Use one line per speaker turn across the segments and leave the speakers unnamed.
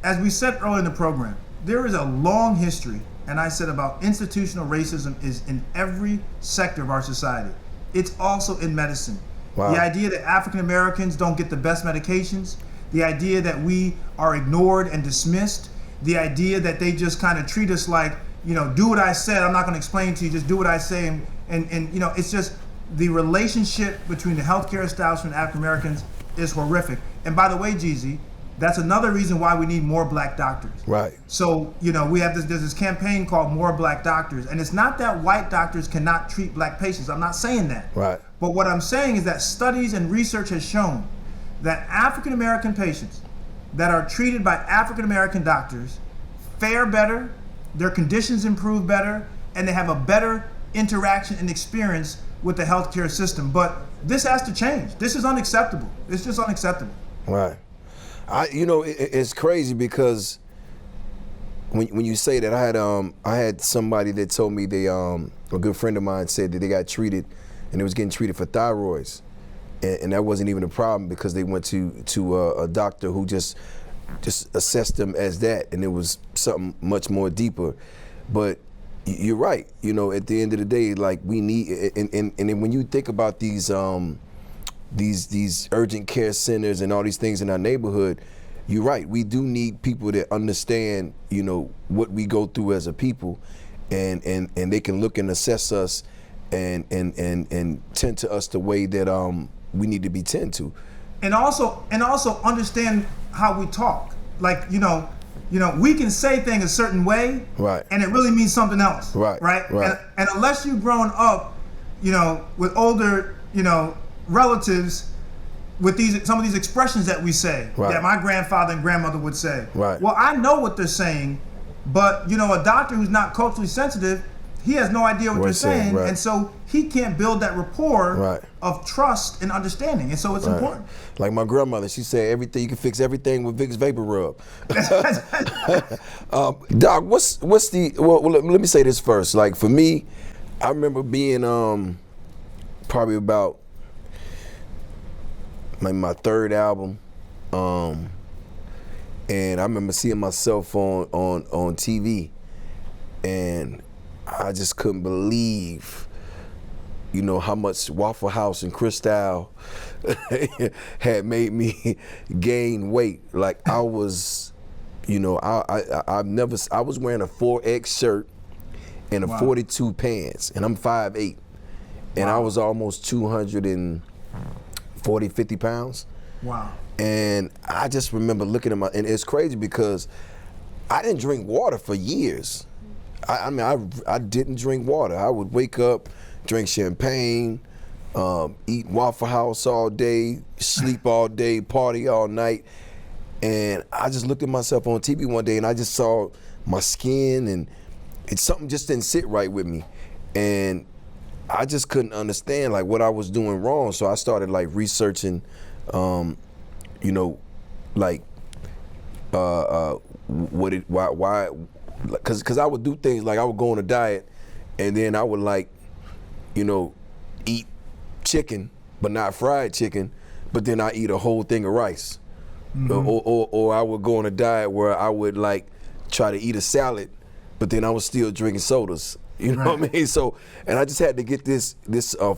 as we said earlier in the program, there is a long history, and I said about institutional racism is in every sector of our society. It's also in medicine.
Wow.
The idea that African Americans don't get the best medications, the idea that we are ignored and dismissed, the idea that they just kind of treat us like, do what I said, I'm not going to explain to you, just do what I say, and it's just the relationship between the healthcare establishment and African Americans is horrific. And by the way, Jeezy, that's another reason why we need more black doctors.
Right.
So, we have there's this campaign called More Black Doctors, and it's not that white doctors cannot treat black patients. I'm not saying that.
Right.
But what I'm saying is that studies and research has shown that African American patients that are treated by African American doctors fare better, their conditions improve better, and they have a better interaction and experience with the healthcare system. But this has to change. This is unacceptable. It's just unacceptable.
Right. It's crazy because when you say that, I had somebody that told me a good friend of mine said that they got treated and they was getting treated for thyroids, and that wasn't even a problem because they went to a doctor who just assessed them as that, and it was something much more deeper. But you're right. At the end of the day, like we need, and when you think about these urgent care centers and all these things in our neighborhood, you're right. We do need people that understand, what we go through as a people, and they can look and assess us and tend to us the way that we need to be tend to.
And also understand how we talk. Like, we can say things a certain way,
right,
and it really means something else.
Right.
And unless you've grown up, with older, relatives with some of these expressions that we say,
right,
that my grandfather and grandmother would say.
Right.
Well, I know what they're saying, but a doctor who's not culturally sensitive, he has no idea what they're saying,
right,
and so he can't build that rapport,
right,
of trust and understanding, and so it's
right,
important.
Like my grandmother, she said everything, you can fix everything with Vicks Vapor Rub. Doc, what's the, well, let me say this first. Like for me, I remember being probably about my third album, and I remember seeing myself on TV, and I just couldn't believe, how much Waffle House and Cristal had made me gain weight. Like I was, I was wearing a 4X shirt and a 42 pants, and I'm 5'8", and I was almost 240, 50 pounds.
Wow.
And I just remember looking at and it's crazy because I didn't drink water for years. I didn't drink water. I would wake up, drink champagne, eat Waffle House all day, sleep all day, party all night. And I just looked at myself on TV one day and I just saw my skin and something just didn't sit right with me. And I just couldn't understand like what I was doing wrong. So I started like researching, why because I would do things like I would go on a diet and then I would eat chicken, but not fried chicken, but then I eat a whole thing of rice. Mm-hmm. Or I would go on a diet where I would try to eat a salad, but then I was still drinking sodas. You know what I mean? So, and I just had to get this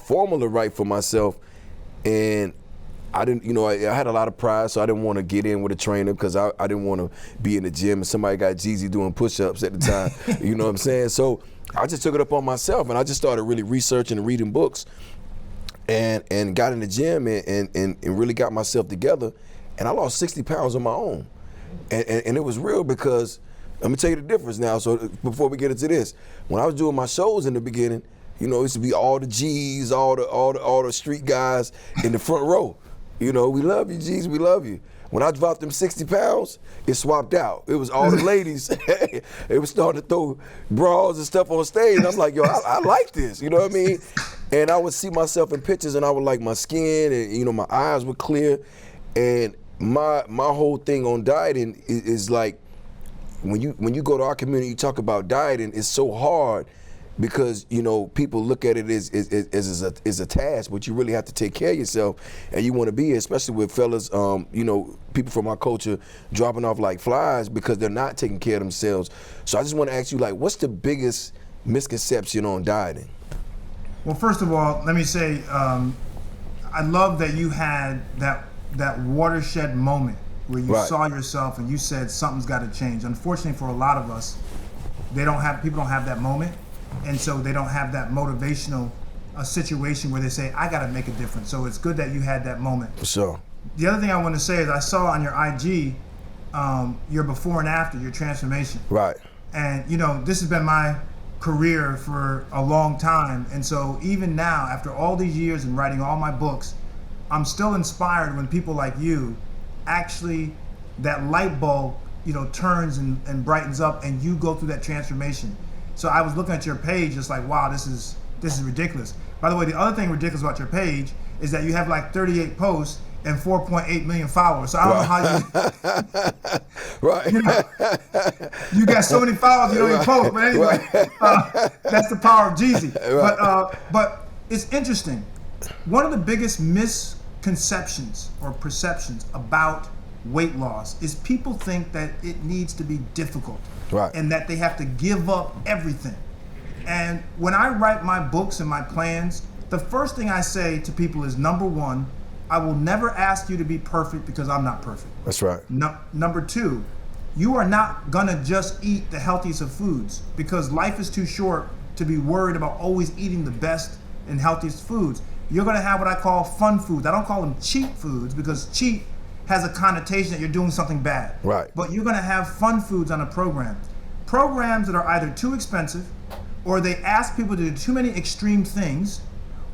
formula right for myself, and I didn't, I had a lot of pride, so I didn't want to get in with a trainer because I didn't want to be in the gym and somebody got Jeezy doing push-ups at the time. You know what I'm saying? So I just took it up on myself and I just started really researching and reading books and got in the gym and really got myself together. And I lost 60 pounds on my own. And it was real because, let me tell you the difference now. So before we get into this, when I was doing my shows in the beginning, it used to be all the G's, all the street guys in the front row. We love you, G's, we love you. When I dropped them 60 pounds, it swapped out. It was all the ladies. They were starting to throw bras and stuff on stage. And I'm like, yo, I like this, you know what I mean? And I would see myself in pictures and I would like my skin and, my eyes were clear. And my whole thing on dieting is like, when you go to our community, you talk about dieting, it's so hard because you know people look at it as a task, but you really have to take care of yourself, and you want to be, especially with fellas, you know, people from our culture dropping off like flies because they're not taking care of themselves. So I just want to ask you, like, what's the biggest misconception on dieting?
Well, first of all, let me say, I love that you had that watershed moment where you saw yourself and you said something's got to change. Unfortunately, for a lot of us, people don't have that moment, and so they don't have that motivational situation where they say, I got to make a difference. So it's good that you had that moment.
For sure.
The other thing I want to say is I saw on your IG your before and after, your transformation.
Right.
And you know, this has been my career for a long time, and so even now, after all these years and writing all my books, I'm still inspired when people like you actually, that light bulb, you know, turns and brightens up, and you go through that transformation. So I was looking at your page, just like, wow, this is ridiculous. By the way, the other thing ridiculous about your page is that you have like 38 posts and 4.8 million followers. So I don't know how you,
right.
you know, you got so many followers you don't even post. But anyway, that's the power of Jeezy. Right. But it's interesting. One of the biggest misconceptions or perceptions about weight loss is people think that it needs to be difficult, right, and that they have to give up everything. And when I write my books and my plans, the first thing I say to people is, number one, I will never ask you to be perfect because I'm not perfect.
That's right.
Number two, you are not gonna just eat the healthiest of foods because life is too short to be worried about always eating the best and healthiest foods. You're gonna have what I call fun foods. I don't call them cheat foods because cheat has a connotation that you're doing something bad.
Right.
But you're gonna have fun foods on a program. Programs that are either too expensive, or they ask people to do too many extreme things,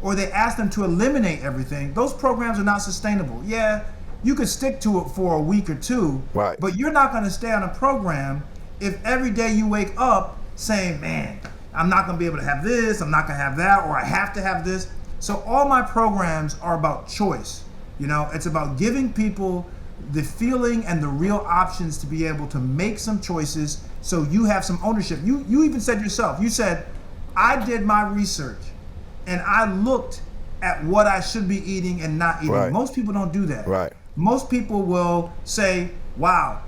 or they ask them to eliminate everything. Those programs are not sustainable. Yeah, you could stick to it for a week or two,
right,
but you're not gonna stay on a program if every day you wake up saying, man, I'm not gonna be able to have this, I'm not gonna have that, or I have to have this. So all my programs are about choice. You know, it's about giving people the feeling and the real options to be able to make some choices so you have some ownership. You even said yourself, you said, I did my research and I looked at what I should be eating and not eating.
Right.
Most people don't do that.
Right.
Most people will say, wow,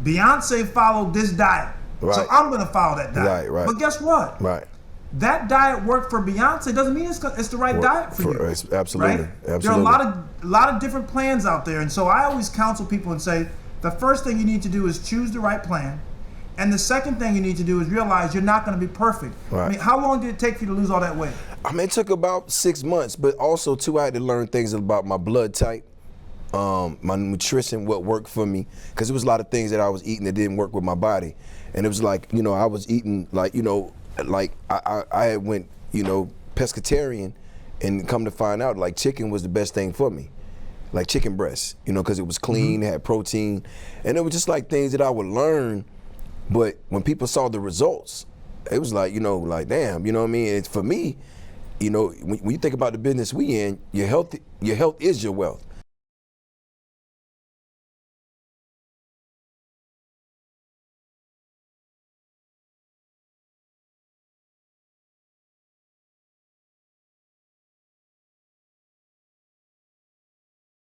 Beyonce followed this diet,
right,
so I'm gonna follow that diet.
Right.
But guess what?
Right.
That diet worked for Beyonce doesn't mean it's the right diet for you.
Absolutely.
Right?
Absolutely.
There are a lot of different plans out there, and so I always counsel people and say, the first thing you need to do is choose the right plan. And the second thing you need to do is realize you're not going to be perfect.
Right.
I mean, how long did it take for you to lose all that weight?
I mean, it took about 6 months, but also too, I had to learn things about my blood type, my nutrition, what worked for me, because there was a lot of things that I was eating that didn't work with my body. And it was like, you know, I was eating like, you know, like I had went, you know, pescatarian, and come to find out like chicken was the best thing for me. Like chicken breast, you know, because it was clean, had protein, and it was just like things that I would learn. But when people saw the results, it was like, you know, like, damn, you know what I mean? It's for me, you know, when you think about the business we in, your health is your wealth.